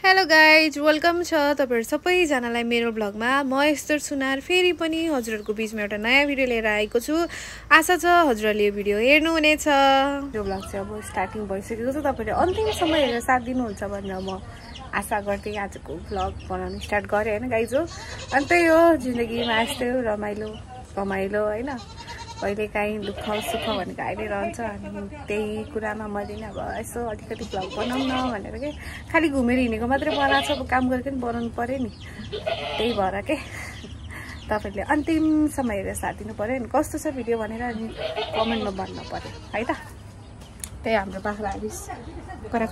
Hello guys welcome छ तपाईहरु सबैजनालाई मेरो ब्लगमा। म एस्तर सुनार फेरि पनि हजुरहरुको बीचमा एउटा नयाँ भिडियो लिएर आएको छु। आशा छ हजुरहरुले यो भिडियो हेर्नुहुनेछ। यो ब्लग चाहिँ अब स्टार्टिङ भइसकेको छ। तपाईहरुले अन्तिमसम्म हेरेर साथ दिनुहुन्छ भनेर म आशा गर्दै आजको ब्लग बनाउन स्टार्ट गरे हैन गाइज हो। अनि त्यही हो जिन्दगीमा यस्तै हो, रमाइलो हैन, कहिले काहीँ दुःख सुख भनेको आइरहन्छ। अनि त्यही कुरामा मैले नि अब यसो अलिकति ब्लग बनाउँ न भनेर के खालि घुमेर हिँडेको मात्रै बनाएको छ। अब काम गरेर पनि बनाउनु पर्यो नि, त्यही भएर के तपाईहरुले अन्तिमसम्म हेरेर साथ दिनु पर्यो नि। कस्तो छ भिडियो भनेर अनि कमेन्टमा भन्नु पर्यो है त। त्यही हाम्रो बाख्राहरू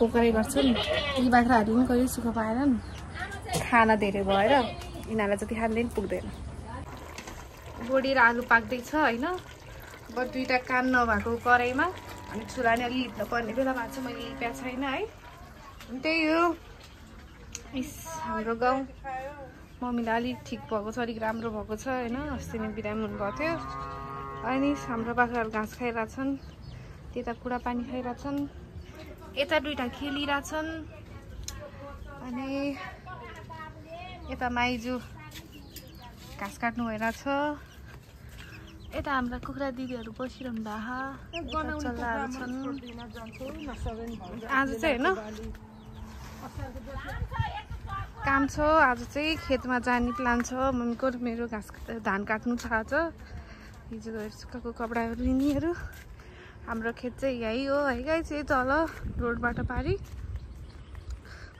कुकरै गर्छन्। यी बाख्राहरू पनि कहिले सुख पाएनन्, खाना धेरै भएर यिनीहरूलाई जति खाँदै पनि पुग्दैन। बोडी र आलु पाक्दैछ हैन। अब दुईटा कान नभएको कराईमा अनि चुला नि अलि लिप्न पर्ने बेलामा चाहिँ मैले लिपेको छैन है। त्यही हो, हाम्रो गाउँ मम्मीलाई अलिक ठिक भएको छ, अलिक राम्रो भएको छ हैन। अस्ति नै बिरामी हुनुभएको थियो। अनि हाम्रो बाख्राहरू घाँस खाइरहेछन्, त्यता कुडा पानी खाइरहेछन्, यता दुईटा खेलिरहेछन्। अनि यता माइजू घाँस काट्नु भइरहेछ। यता हाम्रा कुखुरा दिदीहरू बसिरहनु भएको छन्। आज चाहिँ होइन काम छ, आज चाहिँ खेतमा जाने प्लान छ मम्मीको। मेरो धान काट्नु छ आज। हिजो गएर सुक्खाको कपडाहरू यिनीहरू। हाम्रो खेत चाहिँ यही हो है गाइस, यही तल रोडबाट पारी।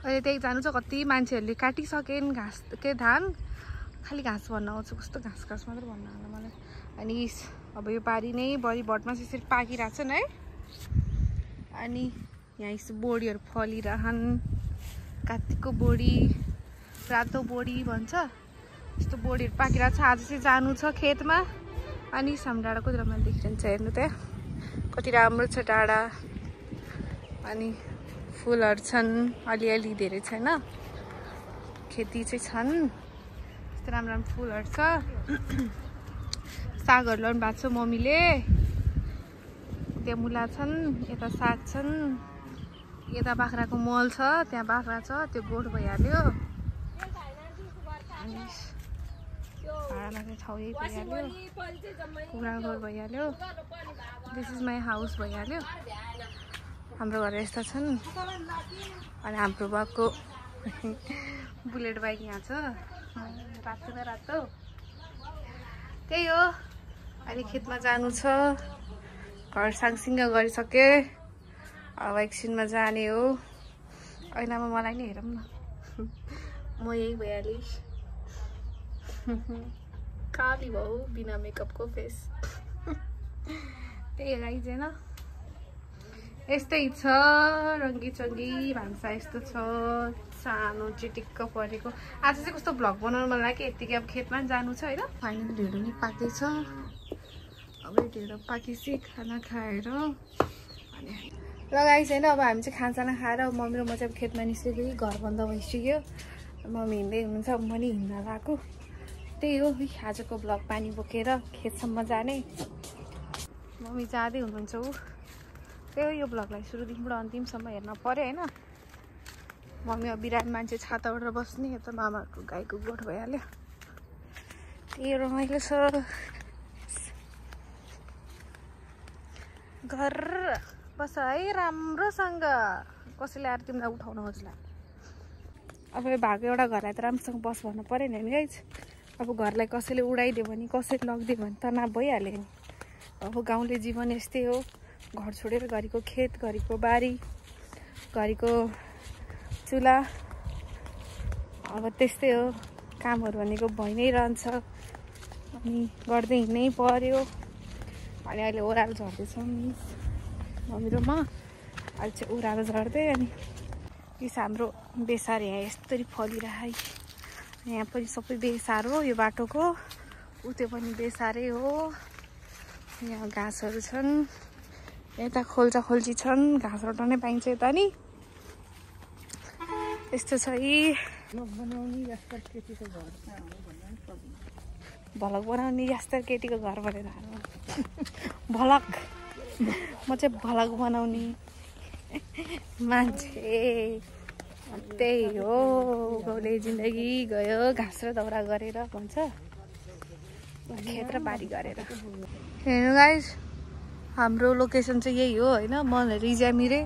अहिले त्यही जानु छ। कति मान्छेहरूले काटिसकेन् घाँस के धान, खालि घाँस भन्न आउँछ, कस्तो घाँस मात्र भन्न आउँला मलाई। अनि अब यो पारी नै बढी भटमा यसरी पाकिरहेछन् है। अनि यहाँ यस्तो बोडीहरू फलिरहन्, कात्तिकको बोडी, रातो बोडी भन्छ, यस्तो बोडीहरू पाकिरहेछ। आज चाहिँ जानु छ खेतमा। अनि हाम्रो डाँडा कति रमाइलो देखिरहन्छ हेर्नु त्यहाँ, कति राम्रो छ डाँडा। अनि फुलहरू छन् अलिअलि, धेरै छैन, खेती चाहिँ छन्, यस्तो राम्रो राम्रो फुलहरू छ। सागहरू लाउनु भएको छ मम्मीले, त्यहाँ मुला छन्, यता साग छन्, यता बाख्राको मल छ, त्यहाँ बाख्रा छ, त्यो गोठ भइहाल्यो। अनि भाडा लाग्ने ठाउँ यही भइहाल्यो, कुखुरा घर भइहाल्यो, दिस इज माई हाउस भइहाल्यो। हाम्रो घर यस्ता छन्। अनि हाम्रो बाबुको बुलेट बाइक यहाँ छ, रातो न रातो। त्यही हो, अहिले खेतमा जानु छ। घर साङसिङ गरिसके, अब एकछिनमा जाने हो। ऐनामा मलाई नि हेरौँ न, म यही भइहालेँ, काली भाउ बिना मेकअपको फेस। त्यही गाइज होइन, यस्तै छ रङ्गी चङ्गी भान्सा यस्तो छ, सानो चिटिक्क परेको। आज चाहिँ कस्तो भ्लग बनाउनु मन लाग्यो, यत्तिकै अब खेतमा जानु छ होइन। फाइनली ढेँडो नि पाक्दैछ। अब यो ढेँडो पाकेपछि खाना खाएर अनि लगाइस होइन। अब हामी चाहिँ खानासाना खाएर मम्मी र म चाहिँ अब खेतमा निस्केको, घर बन्द भइसक्यो। मम्मी हिँड्दै हुनुहुन्छ, म पनि हिँड्न लगाएको। त्यही हो आजको भ्लग, पानी बोकेर खेतसम्म जाने। मम्मी जाँदै हुनुहुन्छ ऊ। त्यही हो, यो भ्लगलाई सुरुदेखिबाट अन्तिमसम्म हेर्न पर्यो होइन। मम्मी अब बिरामी मान्छे छाता ओढेर बस्ने, यता मामाहरूको गाईको गोठ भइहाल्यो। त्यही रमाइलो छ। घर बस है राम्रोसँग, कसैले आएर तिमीलाई उठाउन खोज्ला। अब यो भएको एउटा घरलाई त राम्रोसँग बस भन्नु पऱ्यो नि होइन गाइज। अब घरलाई कसैले उडाइदियो भने, कसैले लगिदियो भने त तनाव भइहाल्यो नि। अब गाउँले जीवन यस्तै हो, घर छोडेर घरिको खेत, घरिको बारी, घरिको चुला, अब त्यस्तै हो। कामहरू भनेको भइ नै रहन्छ, अनि गर्दै हिँड्नै पर्यो। अनि अहिले ओह्रालो झर्दैछौँ मम्मी र म। अहिले चाहिँ ओह्रालो झर्दै। अनि यस हाम्रो बेसार यहाँ यस्तरी फलिरह, यहाँ पनि सबै बेसार हो यो बाटोको, उतै पनि बेसारै हो। यहाँ घाँसहरू छन्, यता खोल्चा खोल्ची छन्, घाँस रोटाउनै पाइन्छ यता नि। यस्तो छ यी भलक बनाउने यास्तर केटीको घर भनेर भलक, म चाहिँ भलक बनाउने मान्छे। त्यही हो गाउँले जिन्दगी गयो घाँस र दाउरा गरेर भन्छ खेत र बारी गरेर हेर्नु गाइस हाम्रो लोकेसन चाहिँ यही हो होइन म रिज्यामिरे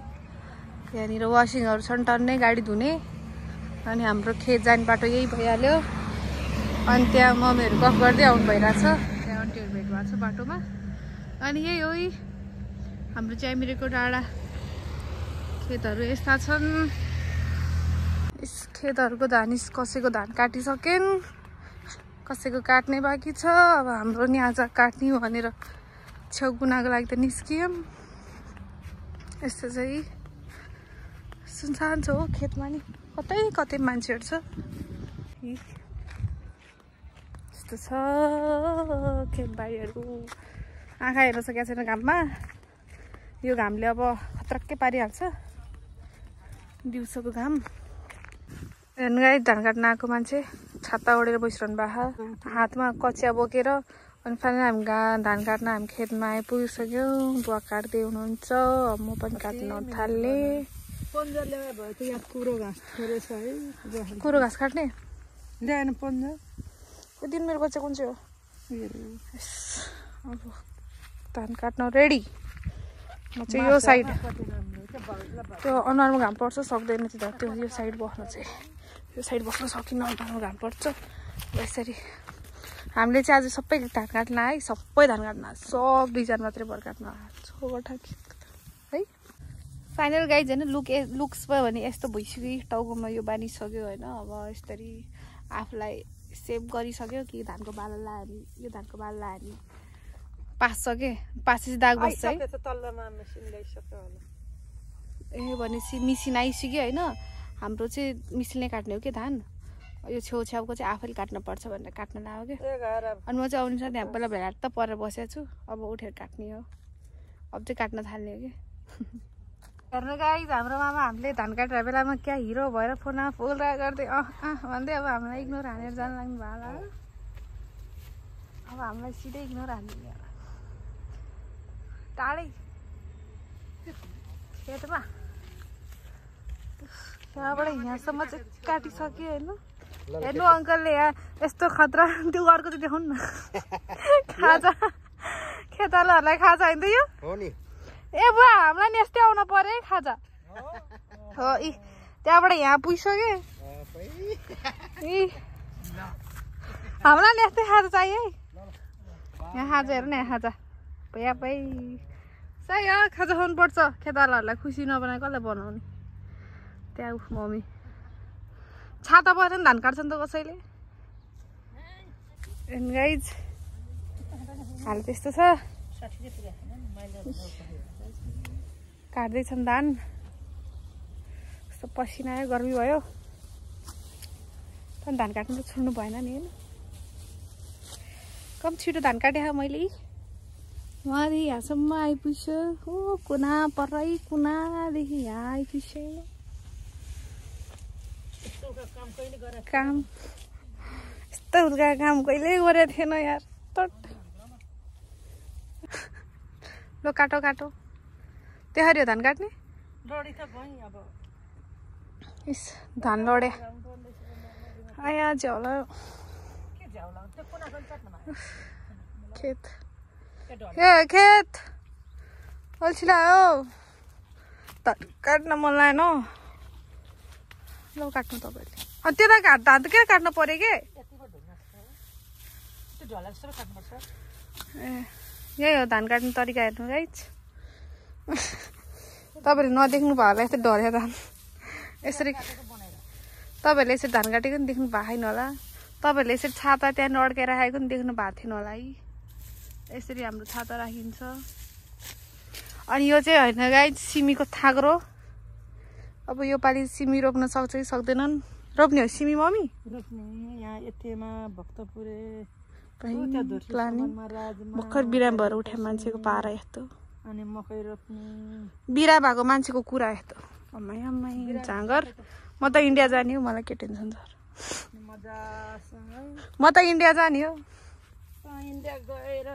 यहाँनिर वासिङहरू छन् टन्नै गाडी धुने अनि हाम्रो खेत जाने बाटो यही भइहाल्यो अनि त्यहाँ मम्मीहरू गफ गर्दै आउनु भइरहेछ त्यहाँ आन्टीहरू भेट भएको छ बाटोमा अनि यही हो हाम्रो च्यामिरेको डाँडा खेतहरू यस्ता छन् खेतहरूको धान कसैको धान काटिसकेन् कसैको काट्ने बाँकी छ अब हाम्रो नि आज काट्ने भनेर छेउ गुनाको लागि त निस्कियौँ यस्तो चाहिँ सुनसान छ हो खेतमा नि कतै कतै मान्छेहरू छ यस्तो छ खेतबारीहरू आँखा हेर्न सकेको छैन घाममा यो घामले अब खतरक्कै पारिहाल्छ दिउँसोको घाम हेर्नु गाई धान काट्न आएको मान्छे छाता ओढेर बसिरहनु भएको हातमा कचिया बोकेर अनि फाइनली हामी धान काट्न हामी खेतमा आइपुगिसक्यौँ बुवा काट्दै हुनुहुन्छ म पनि काट्न थालेँ कुरो घाँस काट्ने दिन मेरो बच्चा कुन चाहिँ हो अब धान काट्न रेडी म चाहिँ यो साइड त्यो अनुहारमा घाम पर्छ सक्दैन त्यो यो साइड बस्न चाहिँ यो साइड बस्न सकिन्न अनुहारमा घाम पर्छ यसरी हामीले चाहिँ आज सबै धान काट्न आयो सबै धान काट्न सब बिजन मात्रै भर काट्न है फाइनल गाइज होइन लुक्स भयो भने यस्तो भइसक्यो टाउकोमा यो बानिसक्यो होइन अब यसरी आफूलाई सेभ गरिसक्यो कि धानको बाला लायो भने यो धानको बाला लायो भने पास्छ के पासेपछि दाग बस्छ है ए भनेपछि मिसिन आइसक्यो होइन हाम्रो चाहिँ मिसिनले काट्ने हो कि धान यो छेउछाउको चाहिँ आफैले काट्नुपर्छ भनेर काट्न लाग्यो क्या अनि म चाहिँ आउने साथ यहाँ पहिला भेलाट त परेर बसेको छु अब उठेर काट्ने हो अब चाहिँ काट्न थाल्ने हो कि हेर्नु गाइज हाम्रो मामा हामीले धान काटेर बेलामा क्या हिरो भएर फोनमा फुल गर्दै भन्दै अब हामीलाई इग्नोर हानेर जानु लाग्नु भयो होला अब हामीलाई सिधै इग्नोर हान्दिने होला टाढै खेतमा त्यहाँबाट यहाँसम्म चाहिँ काटिसक्यो होइन हेर्नु अङ्कलले यहाँ यस्तो खतरा त्यो अर्को चाहिँ देखाउनु न खाजा खेतालाहरूलाई खाजा होइन यो ए बुवा हामीलाई नि यस्तै आउनु पर्यो है खाजा हो त्यहाँबाट यहाँ पुगिसक्यो हामीलाई नि यस्तै खाजा चाहियो है यहाँ खाजा हेर्नु न यहाँ खाजा भैया भाइ सही हो खाजा खुवाउनुपर्छ खेतालाहरूलाई खुसी नबनाए कसलाई बनाउने त्यहाँ मम्मी छाता परेर धान काट्छन् त कसैले गाइज हाल त्यस्तो छ काट्दैछन् धान कस्तो पसिना आयो गर्मी भयो तर धान काट्नु त छोड्नु भएन नि होइन कम छिटो धान काटेँ मैले उहाँदेखि यहाँसम्म आइपुग्यो हो कुना परै कुनादेखि यहाँ आइपुग्यो काम यस्तो हुर्का काम कहिले गरेको थिएन यार ल काटो काटो त्यहाँ हो धान काट्ने इस धान लड्या आया झ्याउला खेत ए खेत अल्छी लाग्यो धान काट्न मन लागेन ल काट्नु तपाईँले त्यो त धान त किन काट्नु पर्यो के ए यही हो धान काट्ने तरिका हेर्नु गाइज तपाईँहरूले नदेख्नु भयो होला यस्तो ढल्यो धान यसरी तपाईँहरूले यसरी धान काटेको पनि देख्नु भएको छैन होला तपाईँहरूले यसरी छाता त्यहाँ अड्काएर राखेको पनि देख्नु भएको थिएन होला है यसरी हाम्रो छाता राखिन्छ अनि यो चाहिँ होइन गाइज सिमीको थाग्रो अब यो पालि सिमी रोप्न सक्छ कि सक्दैनन् रोप्ने हो सिमी मम्मी रोप्ने यहाँ यतिमा भक्तपुरे भर्खर बिराम भएर उठे मान्छेको पारा यस्तो अनि मकै रोप्ने बिरा भएको मान्छेको कुरा यस्तो अम्मै अम्मै झाँगर म त इन्डिया जाने हो मलाई के टेन्सन छ म त इन्डिया जाने हो इन्डिया गएर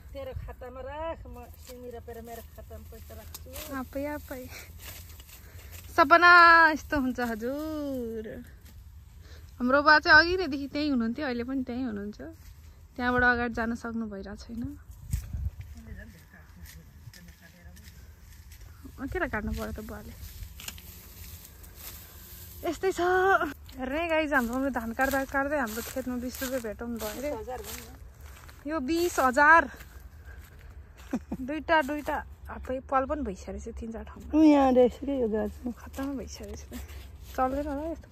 तेरो खातामा राख म सिमी रोपेर मेरो खातामा पैसा राख्छु आफै आफै सपना यस्तो हुन्छ हजुर। हाम्रो बा चाहिँ अघि नैदेखि त्यहीँ हुनुहुन्थ्यो, अहिले पनि त्यहीँ हुनुहुन्छ। त्यहाँबाट अगाडि जान सक्नु भइरहेको छैन। केटा काट्नु पर्यो त बुवाले। यस्तै छ हेर्ने गाइज। हाम्रो धान काट्दा काट्दै हाम्रो खेतमा 20 रुपियाँ भेटाउनु भयो अरे। यो 20,000 दुईटा आफै पल पनि भइसकेको रहेछ 3-4 ठाउँमा। यहाँ रहेछ कि यो गाछ खतम भइसकेको रहेछ। चल्दैन होला यस्तो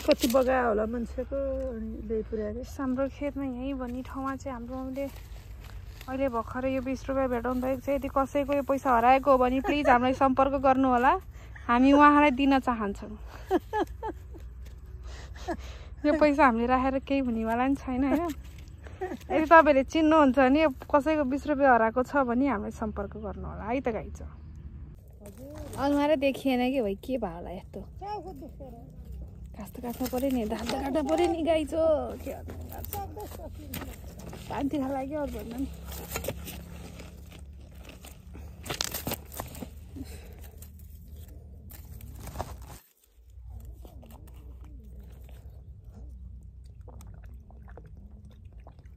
कति बगायो होला मान्छेको अनि ल्याइ पुर्याएर। हाम्रो खेतमा यहीँ भन्ने ठाउँमा चाहिँ हाम्रो मम्मीले अहिले भर्खरै यो 20 रुपियाँ भेटाउनु भएको छ। यदि कसैको यो पैसा हराएको हो भने प्लिज हामीलाई सम्पर्क गर्नु होला, हामी उहाँलाई दिन चाहन्छौँ। यो पैसा हामीले राखेर केही हुनेवाला नि छैन होइन। यदि तपाईँहरूले चिन्नुहुन्छ भने कसैको 20 रुपियाँ हराएको छ भने हामीलाई सम्पर्क गर्नु होला है त गाइज। अनुहारै देखिएन कि भाइ के भयो होला यस्तो। घाँस त काट्नु पऱ्यो नि, धान त काट्नु पऱ्यो नि गाइज। के शान्ति खाल लाग्यो अरू भन्दा नि।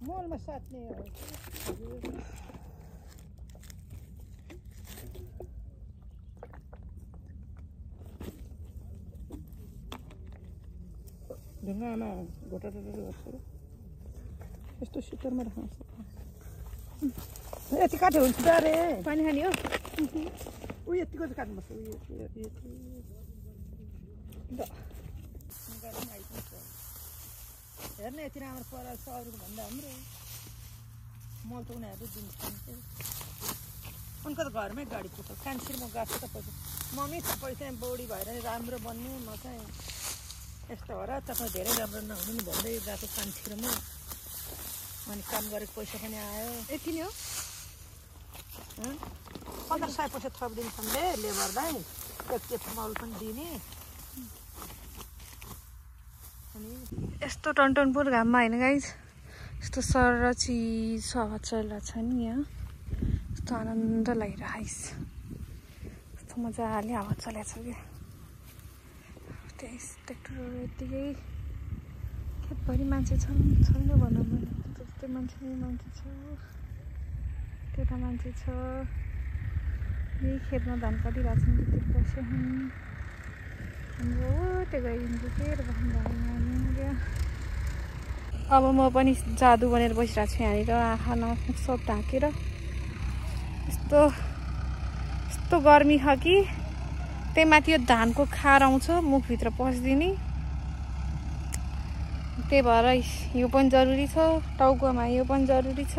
मलमा साट्ने ढुङ्गामा घोटा गर्छ यस्तो सिटरमा राख्नु। यति काट्यो हुन्छ त अरे पानी खाने हो। ऊ यतिको चाहिँ काट्नुपर्छ। हेर्ने यति राम्रो पराल छ अरूको भन्दा हाम्रो मल त उनीहरू दिन्छ। उनको त घरमै गाडी पुग्छ। कान्छीमा गएको त पैसा मम्मी त पैसा बौडी भएर राम्रो बन्ने म चाहिँ यस्तो हो र तपाईँ धेरै राम्रो नहुनु नि भन्दै गएको कान्छीमा। अनि काम गरेको पैसा पनि आयो। यति नै हो। 1500 पैसा थपिदिन्छन् लेबरलाई, एक मल पनि दिने। यस्तो टनटनपुर घाममा होइन गाइज, यस्तो सरर चिज हावा चलिरहेको छ नि यहाँ। यस्तो आनन्द लागिरहेछ। यस्तो मजाले हावा चलेको छ क्या। त्यही ट्र्याक्टरहरू यत्तिकै खेतभरि मान्छे छन् छैन भनौँ भने त्यस्तै मान्छे छ, त्यता मान्छे छ। यही खेतमा धान काटिरहेको छन् त्यति बसे हाम्रो त्यो गइदिन्छु फेरि क्या। अब म पनि जादु बनेर बसिरहेको छु यहाँनिर, आँखा नाक सब ढाकेर। यस्तो गर्मी छ कि त्यही माथि यो धानको खार आउँछ मुखभित्र पसिदिने। त्यही भएर यो पनि जरुरी छ, टाउकोमा यो पनि जरुरी छ।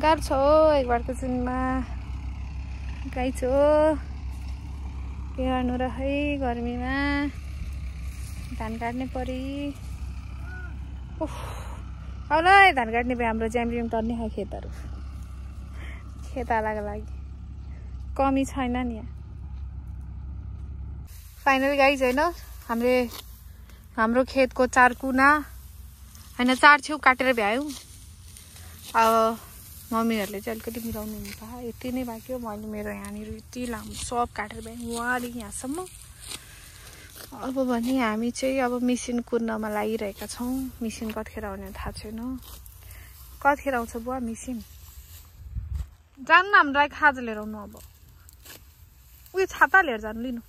गाह्रो छ हो एकबारको दिनमा गाई छ के गर्नु र है। गर्मीमा धान काट्ने परि। औलै धान काट्ने भए हाम्रो ज्याम्रिम टर्ने खायो खेतहरू। खेतालाको लागि कमी छैन नि यहाँ। फाइनल गाइज होइन हाम्रो खेतको 4 कुना होइन 4 छेउ काटेर भ्यायौँ। अब मम्मीहरूले चाहिँ अलिकति मिलाउनु हुन्छ। यति नै बाँकी हो। मैले मेरो यहाँनिर यति लामो सब काटेर भ्याएँ वहाँदेखि यहाँसम्म। अब भने हामी चाहिँ अब मिसिन कुर्नमा लागिरहेका छौँ। मिसिन कतिखेर आउने थाहा छैन। कतिखेर आउँछ बुवा मिसिन? जानु हाम्रो लागि खाजा लिएर आउनु। अब उयो छाता लिएर जानु लिनु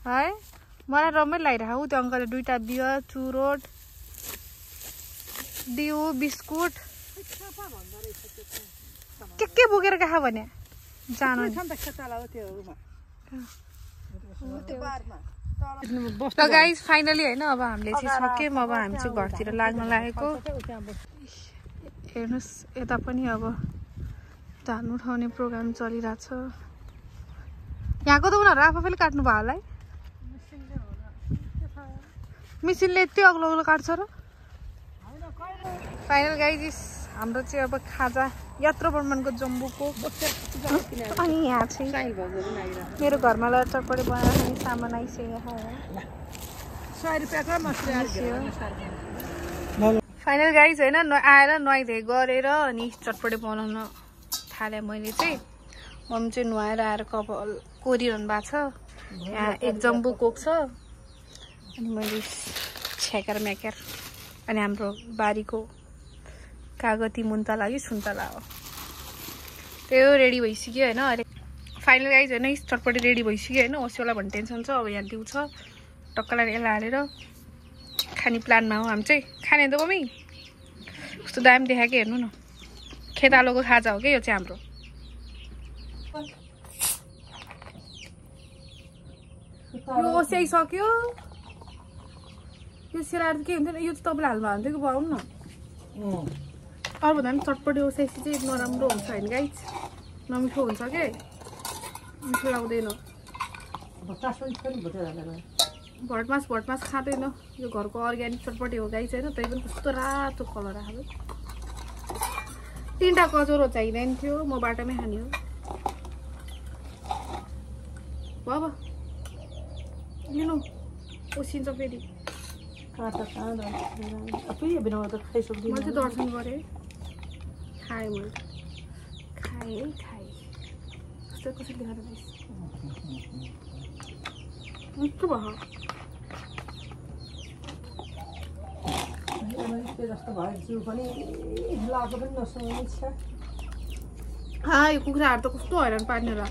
है। मलाई रमाइलो लागिरहेको त्यो अङ्कलले 2टा बियर चुरोट दियो बिस्कुट के बोकेर गएको भने जानु। त गाइस फाइनली होइन अब हामीले चाहिँ सक्यौँ। अब हामी चाहिँ घरतिर लाग्न लागेको। हेर्नुहोस् यता पनि अब धान उठाउने प्रोग्राम चलिरहेछ। यहाँको त उनीहरू आफैले काट्नु भयो होला है। मिसिनले यति अग्लो अग्लो काट्छ र। फाइनल गाइज हाम्रो चाहिँ अब खाजा यत्रो बर्मनको जम्बूको। अनि यहाँ चाहिँ मेरो घरमा ल चटपटे बनाएर खाने सामान आइसकेको फाइनल गाइज होइन आएर नुहाइधुवाइ गरेर अनि चटपटे बनाउन थालेँ मैले चाहिँ। मम्मी चाहिँ नुहाएर आएर कपाल कोरिरहनु भएको छ। यहाँ एक जम्बो कोक छ अनि मैले छ्याकेर म्याकेर। अनि हाम्रो बारीको कागती मुन्तला कि सुन्तला हो त्यो रेडी भइसक्यो होइन। अहिले फाइनल गाइज होइन चटपटे रेडी भइसक्यो होइन। ओसियोला भन्ने टेन्सन छ। अब यहाँ दिउ छ टक्कलाई यसलाई हालेर खाने प्लानमा हो हामी चाहिँ। खाने त मम्मी कस्तो दामी देखाएको हेर्नु न। खेतालोको खाजा हो क्या यो चाहिँ हाम्रो। यो ओस्याइसक्यो। यो सिरार के हुन्थ्यो यो चाहिँ तपाईँले हाल्नु हुन्थ्यो कि पाउनु न। अरूभन्दा पनि चटपटे ओस्याइसी चाहिँ नराम्रो हुन्छ होइन गाइज। नमिठो हुन्छ के मिठो लाग्दैन। भटमास खाँदैन। यो घरको अर्ग्यानिक चटपटे हो गाइज होइन। तै पनि कस्तो रातो कलर आएको। 3टा कचौरो चाहिँदैन थियो म बाटोमै खाने हो। अब लिनु ओसिन्छ फेरि। मैले चाहिँ दर्शन गरेँ खाएँ मैले खाएँ कस्तो कसरी देखाएर मिठो भयो। यो कुखुराहरू त कस्तो हैरान पार्ने होला।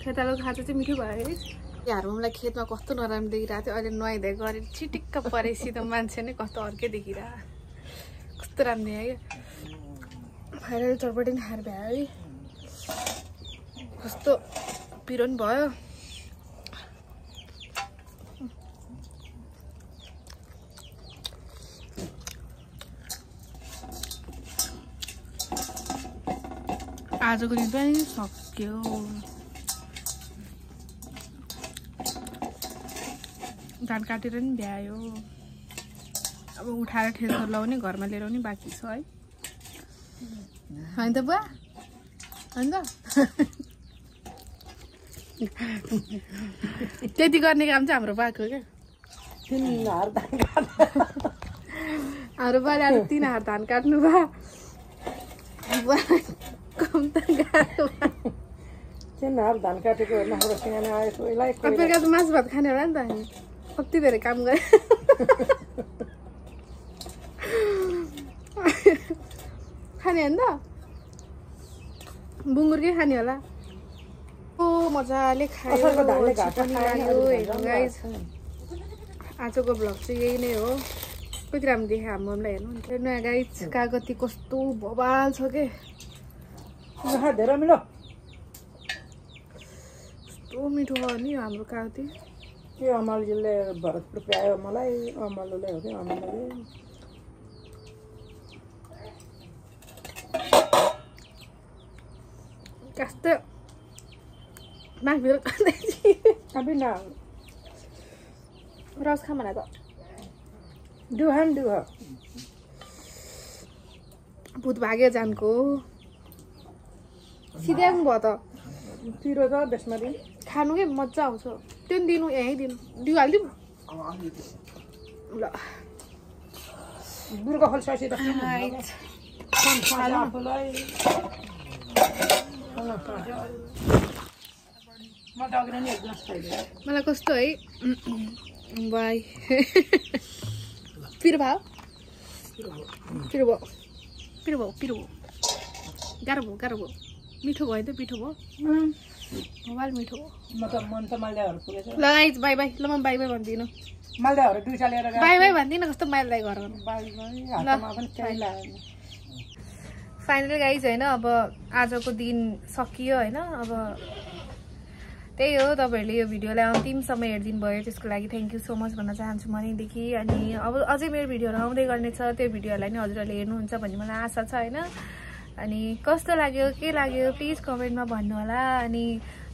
खेतालो खाजा चाहिँ मिठो भयो है। यहाँ मलाई खेतमा कस्तो नराम्रो देखिरहेको थियो। अहिले नुहाइधुवाइ गरेर छिटिक्क परेपछि त मान्छे नै कस्तो अर्कै देखिरहेको। कस्तो राम्रो है। फाइनल चटपटे नि खाएर भ्यायो है। कस्तो पिरो नि भयो। आजको दिन पनि सक्यो। धान काटेर नि भ्यायो। अब उठाएर ठेलर लगाउने घरमा लिएर आउने बाँकी छ है। होइन त बुवा होइन त। त्यति गर्ने काम चाहिँ हाम्रो बाको क्या। हाम्रो बाले आज 3 हात धान काट्नु भयो। कम त गाह्रो 3 हात धान काटेको बेलुका त मासु भात खाने होला नि त हामी। कति धेरै काम गरे। खाने होइन त बुङ्गुरकै खाने होला। ओ मजाले खायो। आजको भ्लग चाहिँ यही नै हो। कति राम्रो देखायो हामीलाई हेर्नु नयाँ गाइज। कागती कस्तो बबाल छ के। धेरै मिलो कस्तो मिठो हो नि हाम्रो कागती। यो अमलजीले भरतपुर प्यायो मलाई। अमलले हो कि अमलले कस्तो माघभित्र अभी न रस खा मलाई त दुहान भूत भाग्यो जानको सिधै आउनु भयो त। पिरो छ त्यसमा खानु के मजा आउँछ। त्यो नि दिनु यहीँ दिनु दिउ हालिदिउँ ल। दुर्गा फल ससी मलाई कस्तो है बाई पिरो भयो गाह्रो भयो मिठो भयो त पिठो भयो मोबाइल मिठो भयो। ल गाइज बाई बाई। ल म बाई बाई भन्दिनँ। बाई बाई भन्दिनँ कस्तो माइललाई घर फाइनल गाइज होइन। अब आजको दिन सकियो होइन। अब त्यही हो तपाईँहरूले यो भिडियोलाई अन्तिमसम्म हेरिदिनु भयो त्यसको लागि थ्याङ्क यू सो मच भन्न चाहन्छु मनैदेखि। अनि अब अझै मेरो भिडियोहरू आउँदै गर्नेछ। त्यो भिडियोहरूलाई नि हजुरहरूले हेर्नुहुन्छ भन्ने मलाई आशा छ होइन। अनि कस्तो लाग्यो के लाग्यो प्लिज कमेन्टमा भन्नु होला। अनि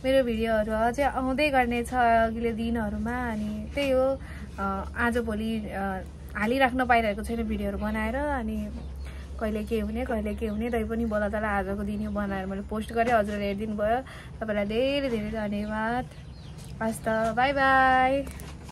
मेरो भिडियोहरू अझै आउँदै गर्नेछ अघिल्लो दिनहरूमा। अनि त्यही हो आजभोलि हालिराख्न पाइरहेको छैन भिडियोहरू बनाएर। अनि कहिले के हुने तै पनि बोला तल आजको दिन यो बनाएर मैले पोस्ट गरेँ। हजुरहरूले हेरिदिनु भयो। तपाईँलाई धेरै धेरै धन्यवाद। हस् त बाई बाई।